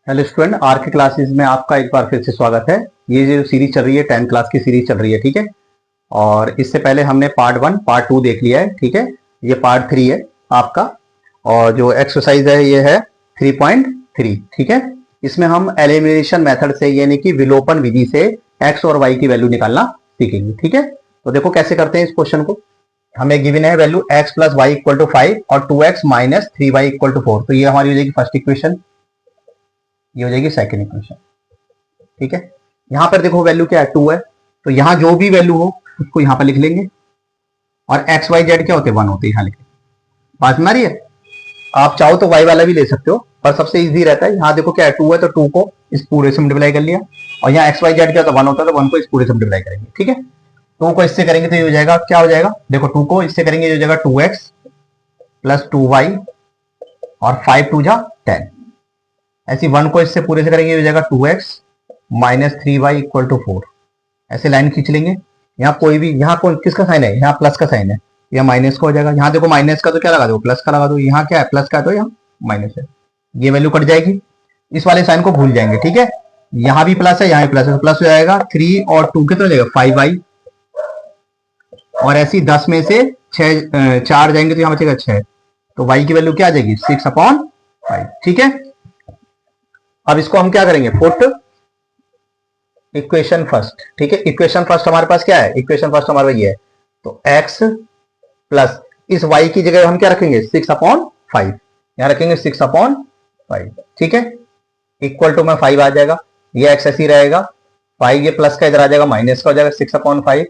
Hello student, are के classes में आपका एक बार फिर से स्वागत है। ये जो सीरीज चल रही है 10th क्लास की सीरीज चल रही है, ठीक है। और इससे पहले हमने पार्ट 1 पार्ट 2 देख लिया है, ठीक है। ये पार्ट 3 है आपका। और जो एक्सरसाइज है ये है 3.3, ठीक है। इसमें हम एलिमिनेशन मेथड से यानी कि विलोपन विधि से एक्स और वाई की वैल्यू निकालना सीखेंगे, ठीक है। तो देखो कैसे करते हैं इस क्वेश्चन को। हमें गिवन है value x plus y equal to 5 और 2x minus 3y equal to 4। तो ये हमारी हो जाएगी फर्स्ट इक्वेशन, ये हो जाएगी सेकंड इक्वेशन, ठीक है। यहां पर देखो वैल्यू क्या है, 2 है। तो यहां जो भी वैल्यू हो उसको यहां पर लिख लेंगे। और एक्स वाई जेड क्या होते हैं, 1 होते हैं, यहां लिख लेंगे। बात में आ रही है। आप चाहो तो वाई वाला भी ले सकते हो, पर सबसे इजी रहता है। यहां देखो क्या है, 2 है तो 2 को इस पूरे से मल्टीप्लाई कर लिया। और यहाँ एक्स वाई जेड क्या होता है, 1 होता है तो 1 को इस पूरे से मल्टीप्लाई करेंगे, ठीक है। 2 को इससे करेंगे तो ये हो जाएगा, क्या हो जाएगा, देखो 2 को इससे करेंगे ये हो जाएगा 2x प्लस 2y और 5 2 जा 10। ऐसी 1 को इससे पूरे से करेंगे ये हो जाएगा 2x minus 3y equal to 4। ऐसे लाइन खींच लेंगे। यहाँ कोई भी, यहाँ कौन किसका साइन है, यहाँ प्लस का साइन है, यहाँ माइनस का हो जाएगा। यहाँ देखो माइनस का तो क्या लगा दो, प्लस का लगा दो। यहाँ क्या है, प्लस का है तो यहाँ माइनस है। ये वैल्यू कट जाएगी, इस वाले साइन को भूल जाएंगे, ठीक है। यहाँ भी प्लस है, यहाँ भी प्लस है, तो प्लस हो जाएगा 3 और 2 कितना हो जाएगा 5y। और ऐसी 10 में से 4 जाएंगे तो यहाँ बचेगा 6। तो y की वैल्यू क्या आ जाएगी, 6/5, ठीक है। अब इसको हम क्या करेंगे, पुट इक्वेशन फर्स्ट, ठीक है। इक्वेशन फर्स्ट हमारे पास क्या है, इक्वेशन फर्स्ट हमारे पास ये है। तो x प्लस इस y की जगह हम क्या रखेंगे, 6/5, यहां रखेंगे 6/5, ठीक है। इक्वल टू में 5 आ जाएगा, ये x ऐसी रहेगा, 5 ये प्लस का इधर आ जाएगा, माइनस का हो जाएगा 6/5।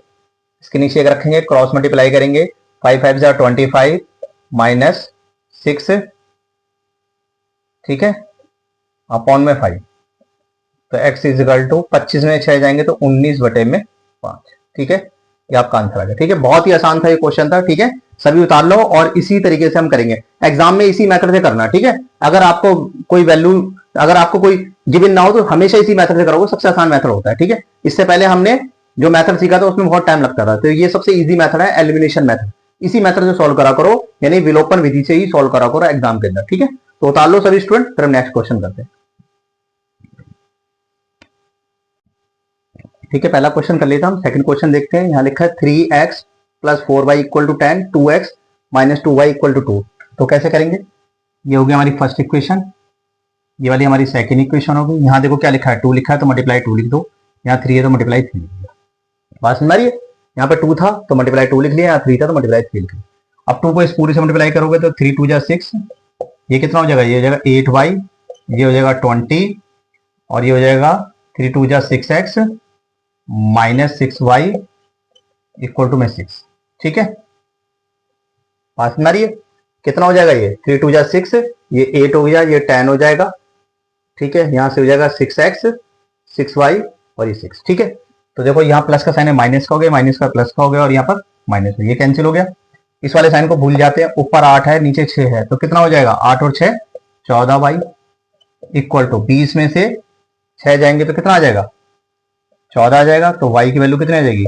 इसके नीचे एक रखेंगे, क्रॉस मल्टीप्लाई करेंगे, 5 5 जा 25 माइनस 6, ठीक है, अपॉन में 5। तो x इजिकल टू 25 में 6 जाएंगे तो 19/5, ठीक है। ये आपका आंसर आ गया, ठीक है। बहुत ही आसान था ये क्वेश्चन था, ठीक है। सभी उतार लो और इसी तरीके से हम करेंगे एग्जाम में, इसी मेथड से करना, ठीक है। अगर आपको कोई वैल्यू, अगर आपको कोई गिवन ना हो तो हमेशा इसी मेथड से करोगे, सबसे आसान मेथड होता है, ठीक है। इससे पहले हमने जो मेथड सीखा था उसमें बहुत टाइम लगता था, तो ये सबसे इजी मेथड है एलिमिनेशन मेथड। इसी मेथड से सॉल्व करा करो, यानी विलोपन विधि से ही सॉल्व करा करो एग्जाम के अंदर, ठीक है। तो उतार लो सभी स्टूडेंट, फिर हम नेक्स्ट क्वेश्चन करते हैं, ठीक है। पहला क्वेश्चन कर लेता हम, सेकंड क्वेश्चन देखते हैं। यहाँ लिखा है 3x plus 4y equal to 10, 2x minus 2y equal to 2। तो कैसे करेंगे, ये हो गया हमारी फर्स्ट इक्वेशन, ये वाली हमारी सेकंड इक्वेशन होगी। यहाँ देखो क्या लिखा है, 2 लिखा है तो मल्टीप्लाई 2 लिख दो, यहाँ 3 है तो मल्टीप्लाई 3 लिख दिया। बात समझ रही है। यहाँ पे 2 था तो मल्टीप्लाई 2 लिख लिया, यहाँ 3 था तो मल्टीप्लाई 3 लिख लिया। अब 2 को इस पूरे से मल्टीप्लाई करोगे तो 3 2 जा 6, ये कितना हो जाएगा, ये हो जाएगा 8y, ये हो जाएगा 20, और ये हो जाएगा 3 2 जा 6x minus 6y equal to में 6, ठीक है। पास में आ रही है, कितना हो जाएगा, ये 3 2 जा 6, ये 8 हो गया, ये 10 हो जाएगा, ठीक है। यहां से हो जाएगा 6x 6y और ये 6, ठीक है। तो देखो यहाँ प्लस का साइन है, माइनस का हो गया, माइनस का प्लस का हो गया, और यहाँ पर माइनस है, ये कैंसिल हो गया। इस वाले साइन को भूल जाते हैं। ऊपर 8 है नीचे 6 है, तो कितना हो जाएगा, 8 और 6 14y इक्वल टू 20 में से 6 जाएंगे तो कितना आ जाएगा, 14 आ जाएगा। तो y की वैल्यू कितनी आ जाएगी,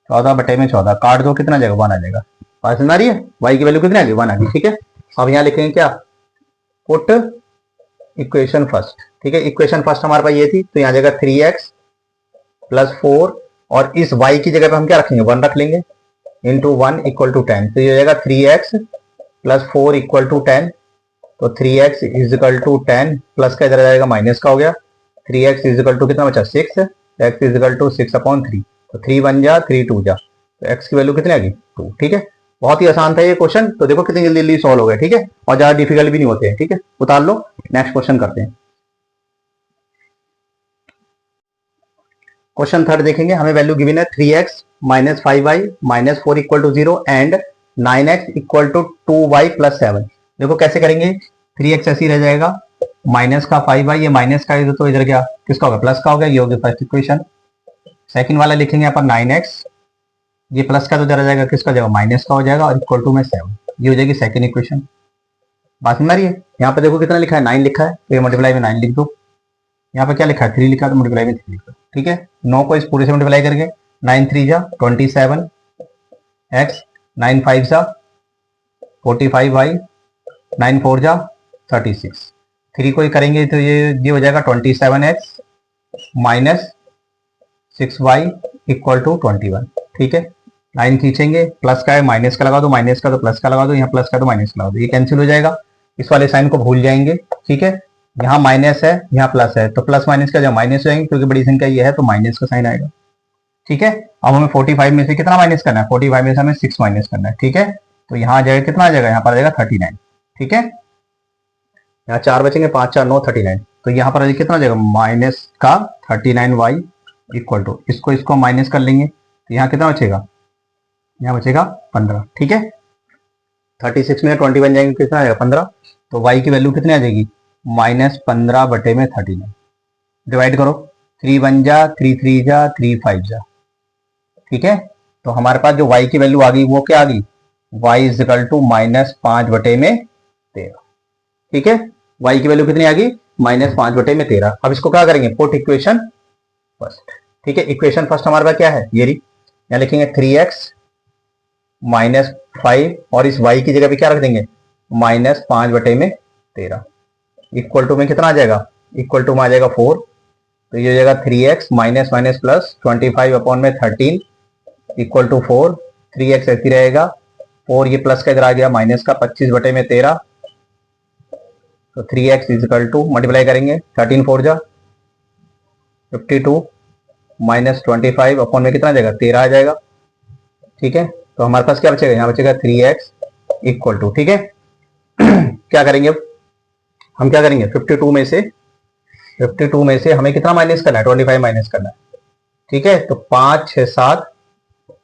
14/14, काट दो कितना आ जाएगा, 1 आ जाएगा। बात समझ आ रही है, y की वैल्यू कितनी आ गई, 1 आ गई, ठीक है। अब यहाँ लिखेंगे क्या, पुट इक्वेशन फर्स्ट, ठीक है। इक्वेशन फर्स्ट हमारे पास ये थी, तो यहाँ जाएगा 3x प्लस 4, और इस y की जगह पे हम क्या रखेंगे, 1 रख लेंगे, इंटू 1 इक्वल टू 10। तो ये हो जाएगा 3x प्लस 4 इक्वल टू 10। तो 3x इजिकल टू 10, प्लस का इधर आ जाएगा, माइनस का हो गया, 3x इजिकल टू कितना बचा, 6, x इजिकल टू 6/3। तो 3 1 जा 3 2 जा, तो x की वैल्यू कितनी आ गई, 2, ठीक है। बहुत ही आसान था ये क्वेश्चन, तो देखो कितनी जल्दी जल्दी सॉल्व हो गया, ठीक है। और ज्यादा डिफिकल्ट भी नहीं होते हैं, ठीक है। उतार लो, नेक्स्ट क्वेश्चन करते हैं। क्वेश्चन थर्ड देखेंगे, हमें वैल्यू गिवन है 3x minus 5y minus 4 equal to 0 and 9x equal to 2y plus 7। देखो कैसे करेंगे, 3x ऐसे ही रह जाएगा, माइनस का 5y, ये माइनस का है तो इधर क्या किसका होगा, प्लस का हो गया, ये हो गया फर्स्ट इक्वेशन। सेकंड वाला लिखेंगे यहाँ पर 9x, ये प्लस का तो इधर आ जाएगा, किसका जाएगा, माइनस का हो जाएगा, और इक्वल टू में 7, ये हो जाएगी सेकंड इक्वेशन। बात समझ रही है। यहाँ पे देखो कितना लिखा है, 9 लिखा है, तो ये मल्टीप्लाई में 9 लिख दो। यहाँ पे क्या लिखा है, 3 लिखा है तो मल्टीप्लाई में 3 लिख दो, ठीक है। 9 को इस पूरे से मल्टीप्लाई करके 9 3 जा 27 x, 9 5 जा 45y, 9 4 जा 36, 3 को ही करेंगे तो ये हो जाएगा 27x minus 6y equal to 21। ठीक है, लाइन खींचेंगे, प्लस का है माइनस का लगा दो, माइनस का तो प्लस का लगा दो, यहाँ प्लस का तो माइनस का लगा दो, ये कैंसिल हो जाएगा, इस वाले साइन को भूल जाएंगे। ठीक है, यहाँ माइनस है यहाँ प्लस है, तो प्लस माइनस का जब माइनस हो जाएंगे क्योंकि बड़ी संख्या ये है तो माइनस का साइन आएगा। ठीक है, अब हमें 45 में से कितना माइनस करना है, 45 में से हमें 6 माइनस करना है। ठीक है, तो यहाँ आ जाएगा कितना आ जाएगा, यहाँ पर आ जाएगा 39। ठीक है, यहाँ 4 बचेंगे, 5 4 9 39, तो यहाँ पर कितना आ जाएगा माइनस का 39y इक्वल टू, इसको माइनस कर लेंगे तो यहाँ कितना बचेगा, यहाँ बचेगा 15। ठीक है, 36 में 21 जाएंगे कितना आएगा 15, तो y की वैल्यू कितनी आ जाएगी -15 बटे में 39। डिवाइड करो, 3 1 जा 3 3 जा 3 5 जा। ठीक है, तो हमारे पास जो y की वैल्यू आ गई वो क्या आ गई, y इज इक्वल टू -5 बटे में 13। ठीक है, y की वैल्यू कितनी आ गई -5 बटे में 13। अब इसको क्या करेंगे, पुट इक्वेशन फर्स्ट। ठीक है, इक्वेशन फर्स्ट हमारे पास क्या है, ये रही, यहाँ लिखेंगे 3x -5 और इस y की जगह पे क्या रख देंगे -5 बटे में 13 इक्वल टू में कितना आ जाएगा, इक्वल टू में आ जाएगा 4, तो ये हो जाएगा 3x minus minus plus 25 upon में 13 इक्वल टू 4, 3x ऐसी रहेगा, 4 ये प्लस का इधर आ गया माइनस का 25 बटे में 13, तो 3x is equal to multiply करेंगे 13 4 जा 52 माइनस 25 अपॉन में कितना आ जाएगा 13 आ जाएगा। ठीक है, तो हमारे पास क्या बचेगा, यहाँ बचेगा 3x इक्वल टू, ठीक है क्या करेंगे अब हम, क्या करेंगे 52 में से हमें कितना माइनस करना है, 25 माइनस करना है। ठीक है, तो 5 6 7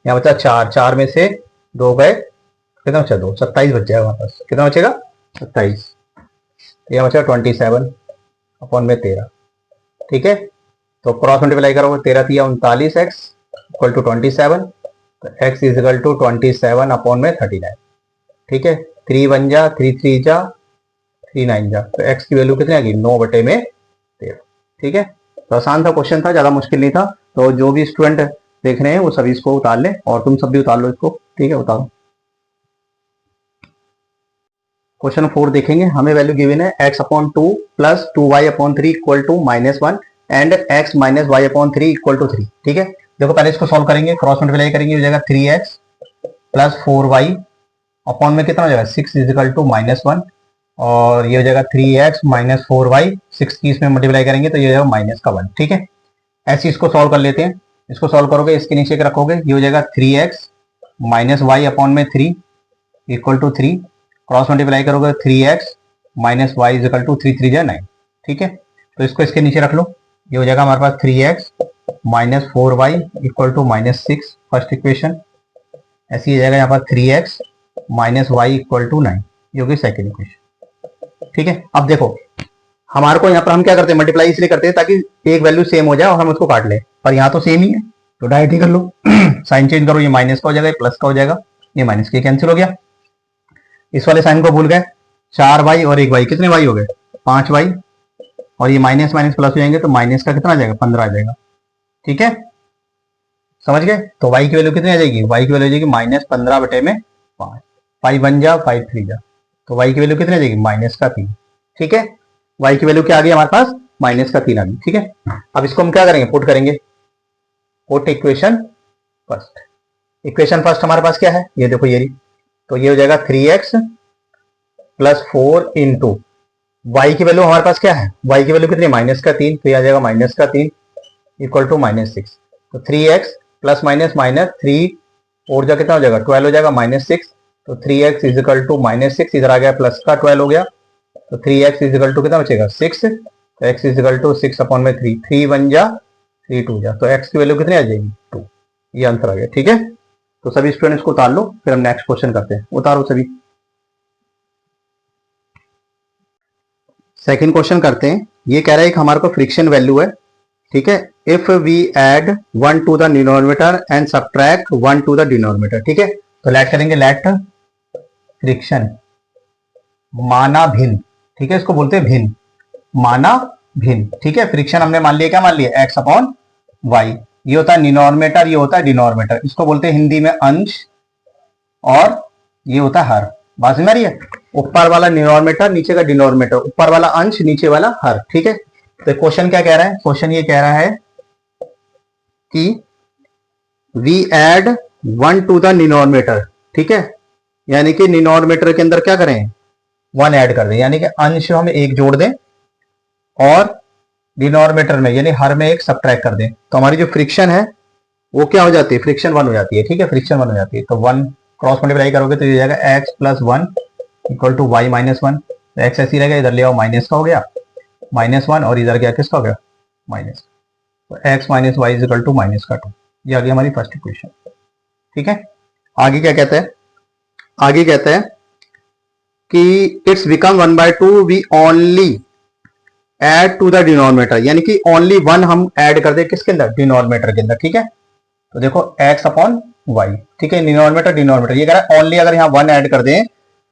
यहाँ बचा 4, 4 में से 2 गए, कितना बचा 2, 27 बच जाएगा हमारे पास, कितना बचेगा 27, यहाँ बचेगा 27 अपॉन में 13। ठीक है, तो क्रॉस मल्टीप्लाई करोगे 13 3 39 x इक्वल टू 27, तो x is equal to 27 upon में 39। ठीक है, 3 1 जा 3 3 जा 3 9 जा, तो x की वैल्यू कितनी आ गई 9 बटे में 13। ठीक है, तो आसान था क्वेश्चन था, ज्यादा मुश्किल नहीं था, तो जो भी स्टूडेंट देख रहे हैं वो सभी इसको उतार ले, और तुम सब भी उतार लो इसको। ठीक है, उतारो। क्वेश्चन 4 देखेंगे, हमें वैल्यू गिवन है x upon 2 plus 2y upon 3 equal to -1 and x minus y upon 3 equal to 3। ठीक है, देखो पहले इसको सॉल्व करेंगे, क्रॉस मल्टीप्लाई करेंगे, हो जाएगा 3x प्लस 4y अपॉन में कितना हो जाएगा 6 इज इक्वल टू -1, और ये हो जाएगा 3x माइनस 4y, 6 की इसमें मल्टीप्लाई करेंगे तो ये हो जाएगा माइनस का 1। ठीक है, ऐसे इसको सॉल्व कर लेते हैं, इसको सॉल्व करोगे इसके नीचे रखोगे, ये हो जाएगा 3x माइनस y अपॉन में 3 इक्वल टू 3, क्रॉस मल्टीप्लाई करोगे 3x minus y is equal to 3 3 जा 9। ठीक है, तो इसको इसके नीचे रख लो, ये हो जाएगा हमारे पास 3x minus 4y equal to -6 first equation, ऐसी हो जाएगा यहाँ पर 3x minus y equal to 9, ये होगी सेकेंड इक्वेशन। ठीक है, अब देखो हमारे को यहाँ पर हम क्या करते हैं, मल्टीप्लाई इसलिए करते हैं ताकि एक वैल्यू सेम हो जाए और हम उसको काट ले, पर यहाँ तो सेम ही है तो डायरेक्ट ही कर लो साइन चेंज करो, ये माइनस का हो जाएगा, प्लस का हो जाएगा, ये माइनस के कैंसिल हो गया, इस वाले साइन को भूल गए, 4y और 1y कितने y हो गए 5y, और ये माइनस माइनस प्लस हो जाएंगे तो माइनस का कितना आ जाएगा 15 आ जाएगा। ठीक है, समझ गए, तो y की वैल्यू कितनी आ जाएगी, y की वैल्यू आ जाएगी -15 बटे में 5, 5 1 जा 5 3 जा, तो y की वैल्यू कितनी आ जाएगी -3। ठीक है, y की वैल्यू क्या आ गई हमारे पास -3 आ गई। ठीक है, अब इसको हम क्या करेंगे, पुट करेंगे, put equation first. Equation first हमारे पास क्या है, ये देखो ये रही, तो ये हो जाएगा 3x प्लस 4 इंटू y की वैल्यू हमारे पास क्या है, y की वैल्यू कितनी -3, तो ये आ जाएगा -3 इक्वल टू -6, तो 3x प्लस माइनस माइनस 3 और जा कितना हो जाएगा 12 हो जाएगा -6, तो 3x इज इक्वल टू -6, इधर आ गया प्लस का 12 हो गया, तो 3x इज इक्वल टू कितना बचेगा 6, तो x is equal to 6 upon में 3, 3 1 जा 3 2 जा, तो x की वैल्यू कितनी आ जाएगी 2, ये आंसर आ गया। ठीक है, तो सभी स्टूडेंट्स को उतार लो, फिर हम नेक्स्ट क्वेश्चन करते हैं, उतारो सभी। सेकंड क्वेश्चन करते हैं, ये कह रहा है कि हमारे को फ्रिक्शन वैल्यू है। ठीक है, if we add 1 to the numerator and subtract 1 to the denominator. ठीक है, तो लेट करेंगे, लेट फ्रिक्शन माना भिन्न। ठीक है, इसको बोलते हैं भिन्न, माना भिन्न। ठीक है, फ्रिक्शन हमने मान लिया, क्या मान लिया x अपॉन y, ये होता है न्यूमरेटर, ये होता है डिनोमिनेटर, इसको बोलते हैं हिंदी में अंश और ये होता है हर। बात समझ में आ रही है, ऊपर वाला डिनोमिनेटर, नीचे का डिनोमिनेटर, ऊपर वाला अंश, नीचे वाला हर, ठीक है। तो क्वेश्चन क्या कह रहा है, क्वेश्चन ये कह रहा है कि we add 1 to the denominator, ठीक है, यानी कि डिनोमिनेटर के अंदर क्या करें, 1 ऐड कर दें, यानी कि अंश हम एक जोड़ दें और डिनोमिनेटर में यानी हर में एक सब्ट्रैक्ट कर दें। तो हमारी जो फ्रिक्शन है वो क्या हो जाती है, फ्रिक्शन 1 हो जाती है, ठीक है, फ्रिक्शन 1 हो जाती है। तो 1 क्रॉस मल्टीप्लाई करोगे तो ये जाएगा x plus 1 equal to y minus 1। तो एक्स ऐसी रहेगा, इधर ले आओ माइनस का हो गया -1 और इधर क्या किसका हो गया माइनस। तो x minus y is equal to minus का 2। ये आ गई हमारी फर्स्ट इक्वेशन, ठीक है। आगे क्या कहते हैं, आगे कहते हैं कि it's become 1/2 we only add to the denominator, यानी कि ओनली 1 हम ऐड कर दे किसके अंदर, डिनोमिनेटर के अंदर, ठीक है। तो देखो x अपॉन वाई, ठीक है, डिनोमिनेटर डिनोमिनेटर, ये कह रहा है ओनली अगर यहाँ 1 ऐड कर दें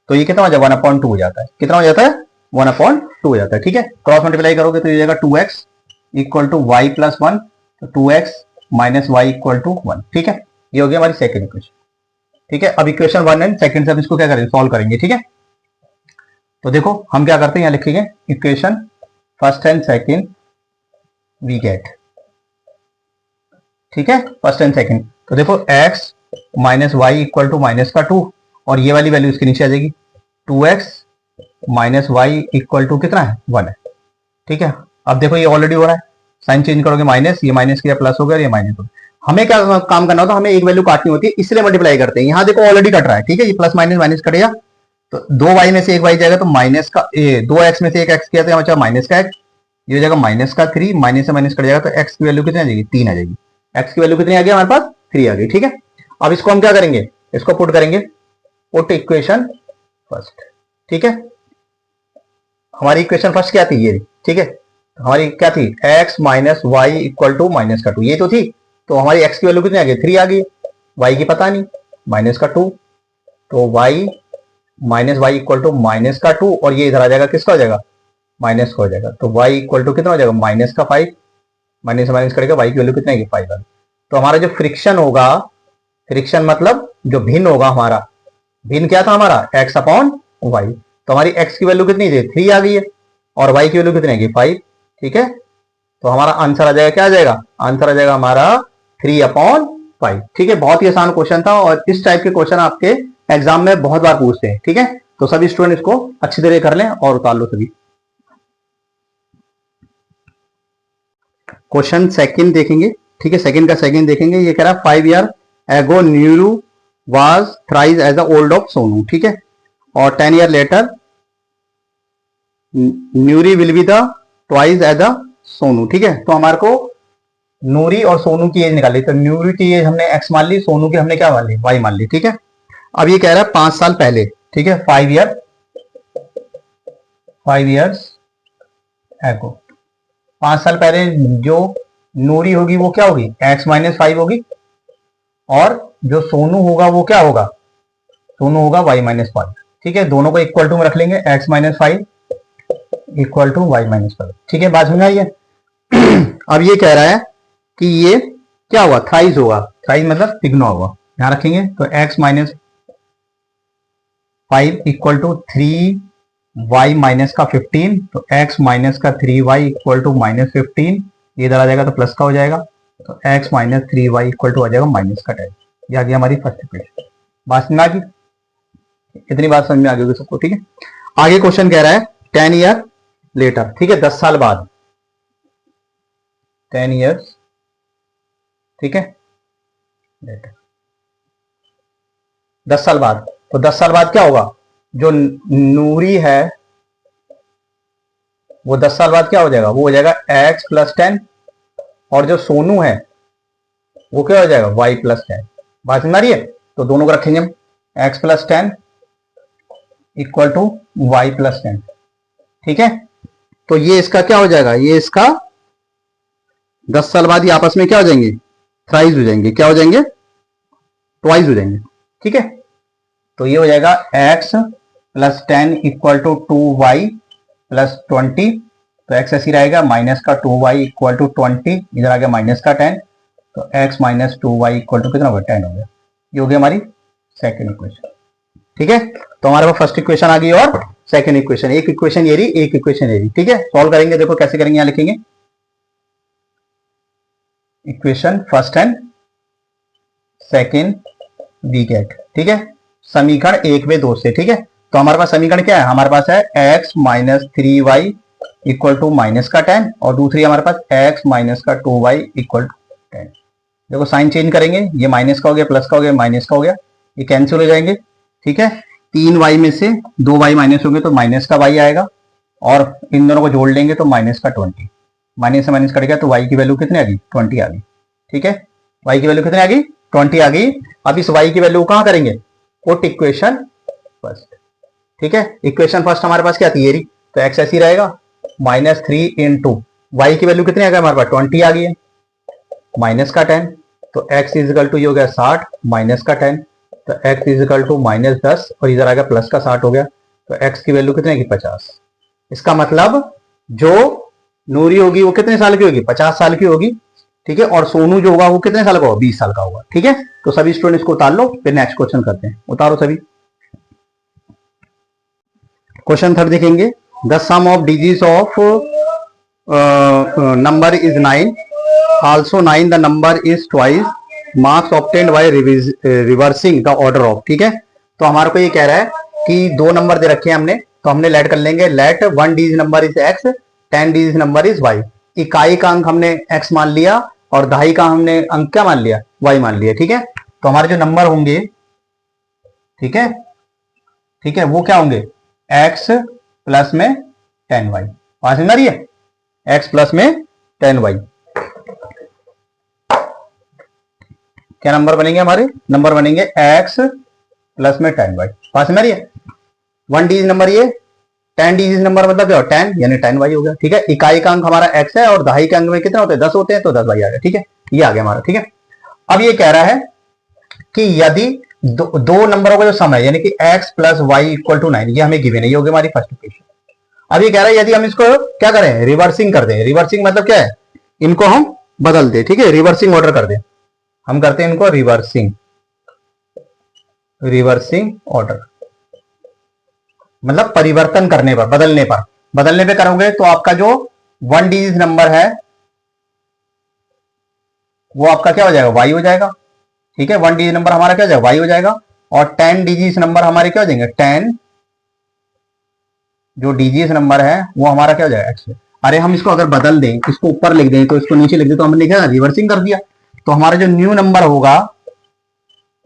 तो ये कितना हो जाएगा 1/2 हो जाता है, कितना हो जाता है 1/2 हो जाता है, ठीक है। क्रॉस मल्टीप्लाई करोगे तो ये जाएगा 2x equal to Y plus 1, तो 2x minus y equal to 1, ठीक है। ये हो गया हमारी सेकंड इक्वेशन, ठीक है। अब इक्वेशन 1 एंड सेकंड से अब इसको क्या करेंगे, सॉल्व करेंगे, ठीक है। तो देखो हम क्या करते हैं, यहाँ लिखेंगे equation first and second we get, ठीक है, फर्स्ट एंड सेकंड। तो देखो x minus y equal to minus का 2 और ये वाली वैल्यू इसके नीचे आ जाएगी, 2x minus y equal to कितना है 1 है, ठीक है। अब देखो ये ऑलरेडी हो रहा है, साइन चेंज करोगे माइनस, ये माइनस किया प्लस हो गया, ये माइनस हो गया। हमें क्या काम करना होता है, हमें एक वैल्यू काटनी होती है, इसलिए मल्टीप्लाई करते हैं। यहाँ देखो ऑलरेडी कट रहा है, ठीक है, ये प्लस माइनस माइनस कटेगा तो 2y में से एक y जाएगा, तो माइनस का 2x में से एक x किया तो यहाँ माइनस का x, ये हो जाएगा माइनस का 3, माइनस से माइनस कट जाएगा तो x की वैल्यू कितनी आ जाएगी 3 आ जाएगी, x की वैल्यू कितनी आ गई हमारे पास 3 आ गई, ठीक है। अब इसको हम क्या करेंगे, इसको पुट करेंगे, पुट इक्वेशन फर्स्ट, ठीक है। हमारी इक्वेशन फर्स्ट क्या थी, ये, ठीक है, हमारी क्या थी x minus y equal to minus का 2, ये तो थी। तो हमारी x की वैल्यू कितनी आ गई 3 आ गई, y की पता नहीं माइनस का 2, तो y minus y equal to minus का 2 और ये इधर आ जाएगा किसका हो जाएगा माइनस का हो जाएगा, तो y इक्वल टू कितना हो जाएगा माइनस का 5, माइनस से माइनस करेगा y की वैल्यू कितनी आएगी 5 आ गई। तो हमारा जो फ्रिक्शन होगा, फ्रिक्शन मतलब जो भिन्न होगा हमारा, भिन्न क्या था हमारा x अपॉन वाई, तो हमारी x की वैल्यू कितनी थी 3 आ गई है और y की वैल्यू कितनी आएगी 5, ठीक है। तो हमारा आंसर आ जाएगा, क्या आ जाएगा आंसर आ जाएगा हमारा 3/5, ठीक है। बहुत ही आसान क्वेश्चन था और इस टाइप के क्वेश्चन आपके एग्जाम में बहुत बार पूछते हैं, ठीक है। तो सभी स्टूडेंट इसको अच्छी तरह कर लें और उतार लो सभी। क्वेश्चन सेकंड देखेंगे, ठीक है, सेकंड का सेकंड देखेंगे। ये कह रहा है 5 year ago Neeru was thrice as the old of Sonu, ठीक है, और 10 year later Neeru will be the twice as the Sonu, ठीक है। तो हमारे को नूरी और सोनू की एज निकाली, तो न्यूरी की एज हमने x मान ली, सोनू की हमने क्या मान ली y मान ली, ठीक है। अब ये कह रहा है 5 साल पहले, ठीक है, 5 ईयर्स एगो, 5 साल पहले जो नूरी होगी वो क्या होगी x माइनस 5 होगी और जो सोनू होगा वो क्या होगा, सोनू होगा y माइनस 5, ठीक है। दोनों को इक्वल टू में रख लेंगे, x minus 5 equal to y minus 5, ठीक है, बात समझ आई है। अब ये कह रहा है कि ये क्या हुआ थ्राइस होगा, थ्राइस मतलब तिगुना होगा, यहां रखेंगे तो x minus 5 equal to 3y minus का 15, तो x माइनस का 3y इक्वल टू माइनस 15, ये इधर आ जाएगा तो प्लस का हो जाएगा, तो x minus 3y equal to आ जाएगा माइनस का 10। ये आ गया हमारी फर्स्ट इक्वेशन। बात समझ आ गई, इतनी बात समझ में आ गई होगी सबको, ठीक है। आगे क्वेश्चन कह रहा है 10 ईयर लेटर, ठीक है, 10 साल बाद, 10 ईयर्स, ठीक है, लेटर 10 साल बाद। तो 10 साल बाद क्या होगा, जो नूरी है वो 10 साल बाद क्या हो जाएगा, वो हो जाएगा x प्लस 10 और जो सोनू है वो क्या हो जाएगा y प्लस 10। बात समझ आ रही है, तो दोनों को रखेंगे हम, x plus 10 equal to y plus 10, ठीक है। तो ये इसका क्या हो जाएगा, ये इसका 10 साल बाद ये आपस में क्या हो जाएंगे थ्राइस हो जाएंगे, क्या हो जाएंगे ट्वाइस हो जाएंगे, ठीक है। तो ये हो जाएगा x plus 10 equal to 2y plus 20, तो x ऐसी रहेगा माइनस का 2y इक्वल टू 20, इधर आ गया माइनस का 10, तो x minus 2y equal to कितना होगा 10 हो गया। ये हो गया हमारी सेकेंड इक्वेशन, ठीक है, तो हमारे पास फर्स्ट इक्वेशन आ गई और सेकंड इक्वेशन, एक इक्वेशन ये रही, एक इक्वेशन ये रही। ठीक है, सॉल्व करेंगे, देखो कैसे करेंगे, यहां लिखेंगे equation first and second we get. ठीक है, समीकरण एक में दो से। ठीक है, तो हमारे पास समीकरण क्या है, हमारे पास है x minus 3y equal to minus का 10 और दूसरी हमारे पास x माइनस का 2y इक्वल टू 10। देखो साइन चेंज करेंगे, ये माइनस का हो गया, प्लस का हो गया, माइनस का हो गया, ये कैंसिल हो जाएंगे। ठीक है, 3y में से 2y माइनस होंगे तो माइनस का y आएगा और इन दोनों को जोड़ लेंगे तो माइनस का 20, माइनस से माइनस कटेगा तो y की वैल्यू कितनी आ गई, 20 आ गई। ठीक है, y की वैल्यू कितनी आ गई, 20 आ गई। अब इस y की वैल्यू कहां करेंगे, पुट इक्वेशन फर्स्ट। ठीक है, इक्वेशन फर्स्ट हमारे पास क्या थी, ये रही, तो x ऐसी रहेगा माइनस 3 इंटू वाई की वैल्यू कितनी आ गई हमारे पास, 20 आ गई है, माइनस का 10, तो x इजिकल टू ये हो गया 60 माइनस का 10, तो x इजिकल टू माइनस 10 और इधर आ गया प्लस का 60 हो गया, तो x की वैल्यू कितनी आएगी, 50। इसका मतलब जो नूरी होगी वो कितने साल की होगी, 50 साल की होगी। ठीक है, और सोनू जो होगा वो कितने साल का होगा, 20 साल का होगा। ठीक है, तो सभी स्टूडेंट इसको उतार लो, फिर नेक्स्ट क्वेश्चन करते हैं, उतारो सभी। क्वेश्चन थर्ड देखेंगे, the sum of digits of number is 9, also 9 the number is twice, marks obtained by reversing the order of. ठीक है, तो हमारे को ये कह रहा है कि दो नंबर दे रखे हैं हमने, तो हमने लेट कर लेंगे, let 1 digit number is x, 10 digit number is y। इकाई का अंक हमने x मान लिया और दहाई का हमने अंक क्या मान लिया, y मान लिया। ठीक है, तो हमारे जो नंबर होंगे, ठीक है, ठीक है, वो क्या होंगे, x प्लस में 10y, वहां समझ रही है, x प्लस में 10y। क्या नंबर बनेंगे हमारे, नंबर बनेंगे x प्लस में 10y, वहां समझ रही है। 1 डिजिट नंबर ये, 10 डिजिट नंबर मतलब क्या, 10 यानी 10y हो गया। ठीक है, इकाई का अंक हमारा x है और दहाई के अंक में कितने होते हैं, 10 होते हैं, तो 10y आ गया। ठीक है, ये आ गया हमारा। ठीक है, अब ये कह रहा है कि यदि दो नंबरों का जो सम है, यानी कि x plus y equal to 9, ये हमें गिवन है, ये हो गया हमारी फर्स्ट इक्वेशन। अब ये कह रहा है यदि हम इसको क्या करें, रिवर्सिंग कर दें। रिवर्सिंग मतलब क्या है, इनको हम बदल दें। ठीक है, रिवर्सिंग ऑर्डर कर दें, हम करते हैं इनको रिवर्सिंग, रिवर्सिंग ऑर्डर मतलब परिवर्तन करने पर, बदलने पे करोगे तो आपका जो 1 डिजिट नंबर है वो आपका क्या हो जाएगा, y हो जाएगा। ठीक है, 1 डिजिट नंबर हमारा क्या हो जाएगा, y हो जाएगा, और 10 डिजिट नंबर हमारे क्या हो जाएंगे, 10 जो डिजिट नंबर है वो हमारा क्या हो जाएगा, x। अरे हम इसको अगर बदल दें, इसको ऊपर लिख दें तो इसको नीचे लिख दें, तो हमने क्या रिवर्सिंग कर दिया। तो हमारा जो न्यू नंबर होगा,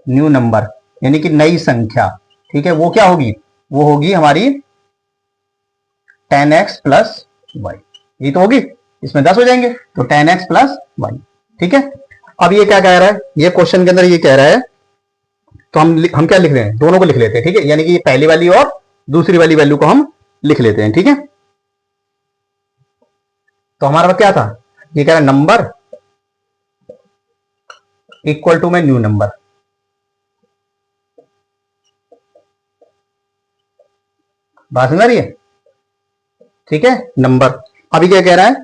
न्यू नंबर यानी कि नई संख्या, ठीक है, वो क्या होगी, वो होगी हमारी 10x प्लस वाई, ये तो होगी, इसमें 10 हो जाएंगे, तो 10x प्लस वाई। ठीक है, अब ये क्या कह रहा है, ये क्वेश्चन के अंदर ये कह रहा है, तो हम क्या लिख रहे हैं, दोनों को लिख लेते हैं। ठीक है, यानी कि पहली वाली और दूसरी वाली वैल्यू को हम लिख लेते हैं। ठीक है, तो हमारा क्या था, ये कह रहा है नंबर इक्वल टू में न्यू नंबर, बात समझ रही है। ठीक है, नंबर अभी क्या कह रहा है,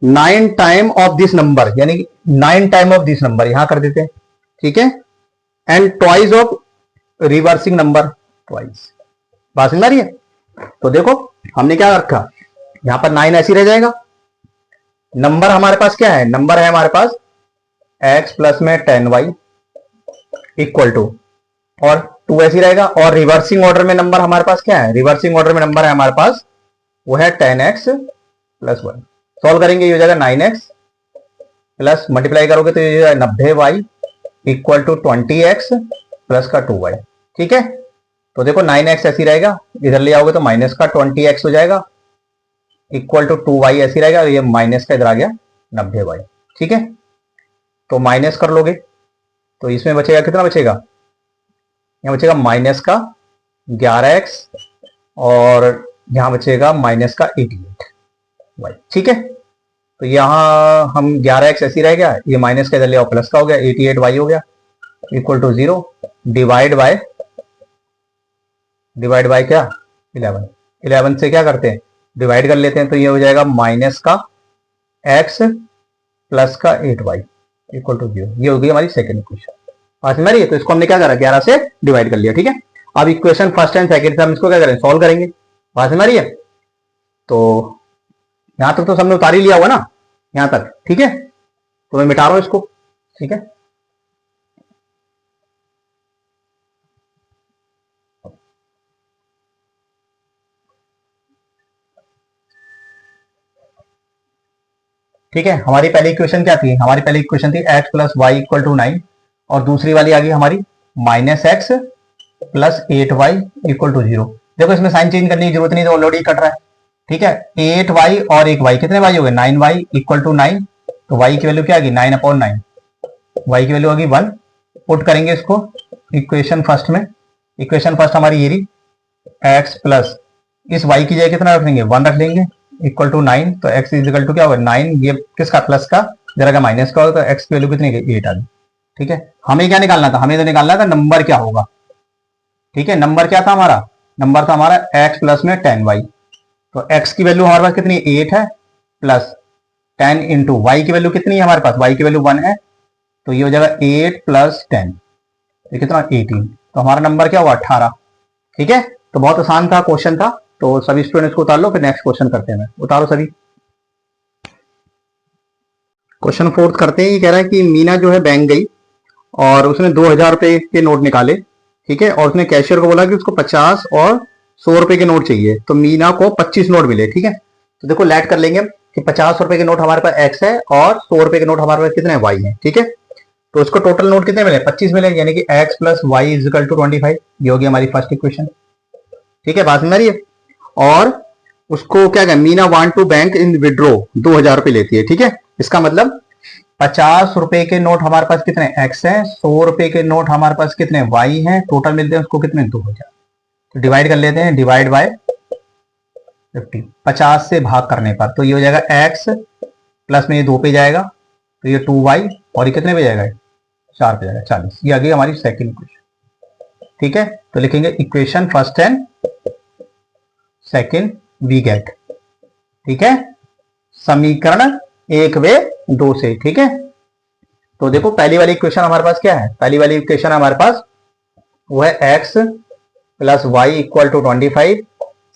9 टाइम ऑफ दिस नंबर, यानी 9 टाइम ऑफ दिस नंबर यहां कर देते हैं। ठीक है, and twice of reversing number, twice, बात समझ रही है। तो देखो हमने क्या रखा, यहां पर 9 ऐसी रह जाएगा, नंबर हमारे पास क्या है, नंबर है हमारे पास x प्लस में 10y इक्वल टू, और 2 ऐसी रहेगा, और रिवर्सिंग ऑर्डर में नंबर हमारे पास क्या है, रिवर्सिंग ऑर्डर में नंबर है हमारे पास वो है 10x प्लस 1। सॉल्व करेंगे, ये हो जाएगा 9x प्लस, मल्टीप्लाई करोगे तो ये हो जाएगा 90y equal to 20x plus का 2y। ठीक है, तो देखो 9x ऐसी रहेगा, इधर ले आओगे तो माइनस का 20x हो जाएगा इक्वल टू 2y ऐसी रहेगा, ये माइनस का इधर आ गया 90y। ठीक है, तो माइनस कर लोगे तो इसमें बचेगा कितना, बचेगा यहां बचेगा माइनस का 11x और यहां बचेगा माइनस का 88y। ठीक है, तो यहां हम 11x ऐसी रह गया, ये माइनस का इधर ले आओ प्लस का हो गया, 88y हो गया इक्वल टू 0, डिवाइड बाय क्या 11 से क्या करते हैं, डिवाइड कर लेते हैं, तो ये हो जाएगा माइनस का x प्लस का 8y इक्वल टू 0। ये हो गई हमारी सेकंड इक्वेशन। आज में तो इसको हमने क्या करा, 11 से डिवाइड कर लिया। ठीक है, अब इक्वेशन फर्स्ट एंड सेकंड से हम इसको क्या करेंगे, सॉल्व करेंगे। बात समझ रही है? तो यहां तक तो सबने उतार ही लिया हुआ ना, यहां तक, ठीक है। तो मैं मिटा रहा हूं इसको, ठीक है। ठीक है, हमारी पहली इक्वेशन क्या थी, हमारी पहली इक्वेशन थी x plus y equal to 9, और दूसरी वाली आ गई हमारी minus x plus 8y equal to 0। देखो इसमें साइन चेंज करने की जरूरत नहीं, तो ऑलरेडी कट रहा है, ठीक है। 8y और एक y, कितने y हो गए, 9y इक्वल टू 9। तो y की वैल्यू क्या आ गई, 9/9, y की वैल्यू आ गई 1। पुट करेंगे इसको इक्वेशन फर्स्ट में, इक्वेशन फर्स्ट हमारी ये रही, x प्लस इस y की जगह कितना रख लेंगे, 1 रख लेंगे, इक्वल टू 9। तो x इजिकल टू क्या होगा, 9, ये किसका, प्लस का, जरा का माइनस का होगा, तो x की वैल्यू कितनी, 8 आ गई, ठीक है। हमें क्या निकालना था, हमें तो निकालना था नंबर क्या होगा, ठीक है। नंबर क्या था हमारा, नंबर था हमारा x प्लस में 10y। तो x की वैल्यू हमारे पास कितनी, 8 है, प्लस 10 इंटू y की वैल्यू कितनी है हमारे पास, y की वैल्यू 1 है, तो ये हो जाएगा 8 प्लस 10, ये कितना, 18। तो हमारा नंबर क्या हुआ, 18, ठीक है। तो बहुत आसान था क्वेश्चन था, तो सभी स्टूडेंट्स को उतार लो, फिर नेक्स्ट क्वेश्चन करते हैं। उतारो सभी। क्वेश्चन फोर्थ करते हैं। ये कह रहा है कि मीना जो है बैंक गई और उसने 2000 रुपए के नोट निकाले, ठीक है, और उसने कैशियर को बोला कि उसको 50 और 100 रुपए के नोट चाहिए। तो मीना को 25 नोट मिले, ठीक है। तो देखो लेट कर लेंगे कि 50 रुपए के नोट हमारे पास एक्स है और 100 रुपए के नोट हमारे पास कितने वाई है, ठीक है। तो उसको टोटल नोट कितने मिले, 25 मिले, यानी कि x plus y equal to 25। ये होगी हमारी फर्स्ट इक्वेशन, ठीक है, बात समझ रही है। और उसको क्या कहते, Meena want to bank in withdraw 2000 रुपए लेती है, ठीक है। इसका मतलब 50 रुपए के नोट हमारे पास कितने एक्स है, 100 रुपए के नोट हमारे पास कितने वाई हैं, टोटल मिलते हैं उसको कितने, 2000। तो डिवाइड कर लेते हैं, डिवाइड बाय 50, 50 से भाग करने पर तो ये हो जाएगा एक्स प्लस में ये 2 पे जाएगा, तो ये 2y, और ये कितने पे जाएगा, 4 पे जाएगा, 40। ये आ गई हमारी सेकंड इक्वेशन, ठीक है। तो लिखेंगे equation first and second we get, ठीक है, समीकरण 1 व 2 से, ठीक है। तो देखो पहली वाली इक्वेशन हमारे पास क्या है, पहली वाली इक्वेशन हमारे पास वो है x plus y equal to 25।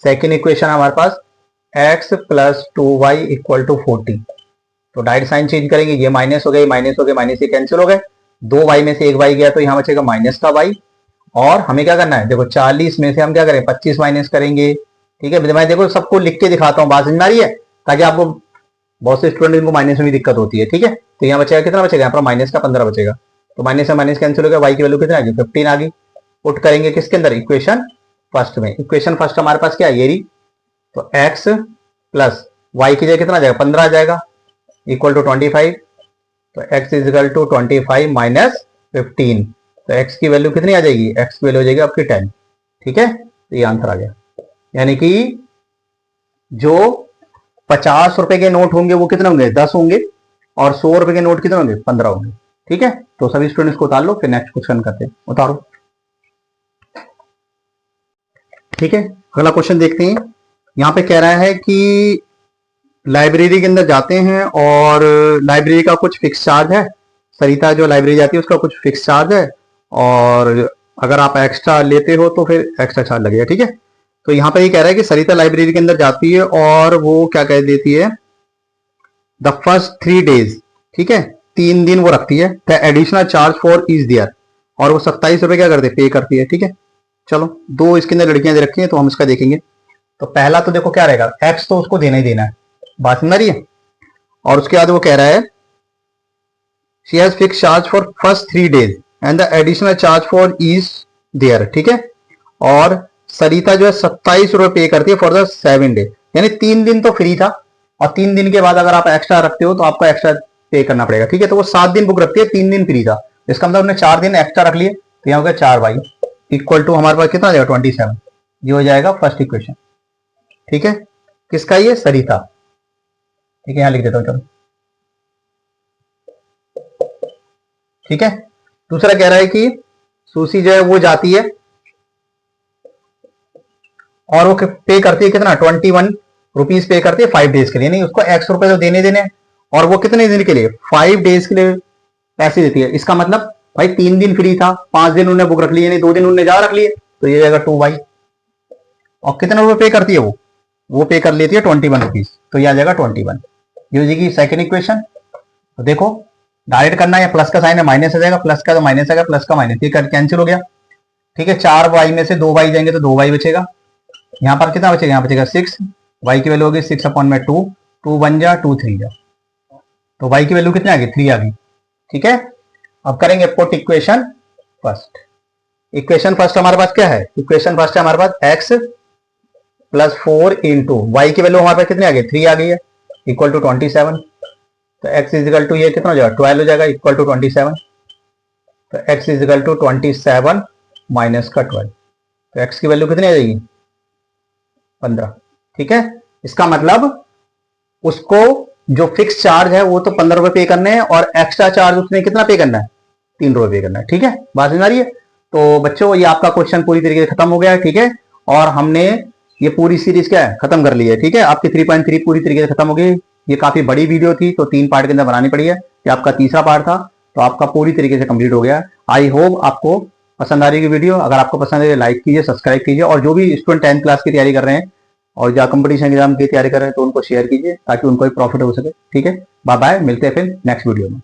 Second equation हमारे पास x plus 2y equal to 40। तो डायरेक्ट साइन चेंज करेंगे, ये माइनस हो गए, माइनस हो गए, माइनस ये कैंसिल हो गए, 2y में से एक y गया, तो यहाँ बचेगा माइनस का y। और हमें क्या करना है, देखो 40 में से हम क्या करें, 25 माइनस करेंगे, ठीक है। मैं देखो सबको लिख के दिखाता हूँ, बात समझ में आ रही है, ताकि आपको, बहुत से स्टूडेंट को माइनस में भी दिक्कत होती है, ठीक है। तो यहाँ बचेगा कितना, बचेगा यहाँ पर माइनस का 15 बचेगा, तो माइनस से माइनस कैंसिल हो गया, y की वैल्यू कितना आ गई, 15 आ गई। पुट करेंगे किसके अंदर, इक्वेशन फर्स्ट में। इक्वेशन फर्स्ट हमारे पास क्या है, ये रही, तो x प्लस वाई की जगह कितना आ जाएगा, 15 आ जाएगा, इक्वल टू 25। तो x is equal to 25 minus 15, तो x की वैल्यू कितनी आ जाएगी, x की वैल्यू हो जाएगी आपकी 10, ठीक है। तो ये आंसर आ गया, यानी कि जो 50 रुपए के नोट होंगे वो कितने होंगे, 10 होंगे, और 100 रुपए के नोट कितने होंगे, 15 होंगे, ठीक है। तो सभी स्टूडेंट्स को उतार लो, फिर नेक्स्ट क्वेश्चन करते हैं। उतारो, ठीक है। अगला क्वेश्चन देखते हैं। यहाँ पे कह रहा है कि लाइब्रेरी के अंदर जाते हैं और लाइब्रेरी का कुछ फिक्स चार्ज है, सरिता जो लाइब्रेरी जाती है उसका कुछ फिक्स चार्ज है, और अगर आप एक्स्ट्रा लेते हो तो फिर एक्स्ट्रा चार्ज लगेगा, ठीक है। तो यहाँ पे ये कह रहा है कि सरिता लाइब्रेरी के अंदर जाती है और वो क्या कह देती है, द फर्स्ट 3 डेज, ठीक है, 3 दिन वो रखती है, the additional charge for is there, और वो 27 रुपए क्या करते पे करती है, ठीक है। चलो दो इसके अंदर लड़कियां दे रखी हैं, तो हम इसका देखेंगे। तो पहला तो देखो क्या रहेगा, एक्स तो उसको देना ही देना है, बात समझ रही है। और उसके बाद वो कह रहा है she has fix charge for first 3 days and the additional charge for is there, ठीक है। और सरिता जो है 27 रुपए पे करती है फॉर द 7 डे, यानी 3 दिन तो फ्री था, और 3 दिन के बाद अगर आप एक्स्ट्रा रखते हो तो आपको एक्स्ट्रा पे करना पड़ेगा, ठीक है। तो वो 7 दिन बुक रखती है, 3 दिन फ्री था, इसका मतलब हमने 4 दिन एक्स्ट्रा रख लिए, तो यहाँ हो गया 4y इक्वल टू हमारे पास कितना आ जाएगा, 27। ये हो जाएगा फर्स्ट इक्वेशन, ठीक है। किसका, ये सरिता, ठीक है, यहां लिख देता हूं, चलो, ठीक है। दूसरा कह रहा है कि सुशी जो है वो जाती है और वो पे करती है कितना, 21 रुपीज पे करती है 5 डेज के लिए, नहीं उसको x रुपए तो देने देने, और वो कितने दिन के लिए, 5 डेज के लिए पैसे देती है। इसका मतलब भाई 3 दिन फ्री था, 5 दिन उन्होंने बुक रख लिए, यानी 2 दिन उन्होंने ज्यादा रख लिए, तो ये जाएगा 2y। और कितने रुपए पे करती है वो पे कर लेती है 21 रुपीज, तो ये आ जाएगा 21। ये हो जाएगी सेकेंड इक्वेशन। तो देखो डायरेक्ट करना है, प्लस का साइन है माइनस आ जाएगा, प्लस का तो माइनस आएगा, प्लस का माइनस, ये कैंसिल हो गया। ठीक है, 4y में से 2y जाएंगे तो 2y बचेगा। यहाँ पर कितना बचेगा, यहाँ बचेगा 6, y की वैल्यू होगी 6/2, 2 1 जा 2 3 जा, तो y की वैल्यू कितनी आ गई, 3 आ गई। ठीक है, अब करेंगे put equation first. Equation first हमारे पास क्या है, इक्वेशन फर्स्ट है हमारे पास x प्लस 4 इंटू वाई की वैल्यू हमारे पास कितनी आ गई, 3 आ गई है, इक्वल टू 27। तो x इजिकल टू ये कितना हो जाएगा, 12 हो जाएगा, इक्वल टू 27। तो x इजिकल टू 27 माइनस का 12, तो x की वैल्यू कितनी आ जाएगी, 15। ठीक है, इसका मतलब उसको जो फिक्स चार्ज है वो तो 15 रुपए पे करने हैं, और एक्स्ट्रा चार्ज उसने कितना पे करना है, 3 रुपए पे करना है। ठीक है, बात समझ आ रही है। तो बच्चों ये आपका क्वेश्चन पूरी तरीके से खत्म हो गया है। ठीक है, और हमने ये पूरी सीरीज क्या है, खत्म कर ली है। ठीक है, आपकी 3.3 पूरी तरीके से खत्म हो गई। ये काफी बड़ी वीडियो थी तो 3 पार्ट के अंदर बनानी पड़ी है, ये आपका तीसरा पार्ट था, तो आपका पूरी तरीके से कंप्लीट हो गया। आई होप आपको पसंद आ रही है वीडियो। अगर आपको पसंद है लाइक कीजिए, सब्सक्राइब कीजिए, और जो भी स्टूडेंट 10th क्लास की तैयारी कर रहे हैं और जो कंपटीशन एग्जाम की तैयारी कर रहे हैं तो उनको शेयर कीजिए ताकि उनको भी प्रॉफिट हो सके। ठीक है, बाय बाय, मिलते हैं फिर नेक्स्ट वीडियो में।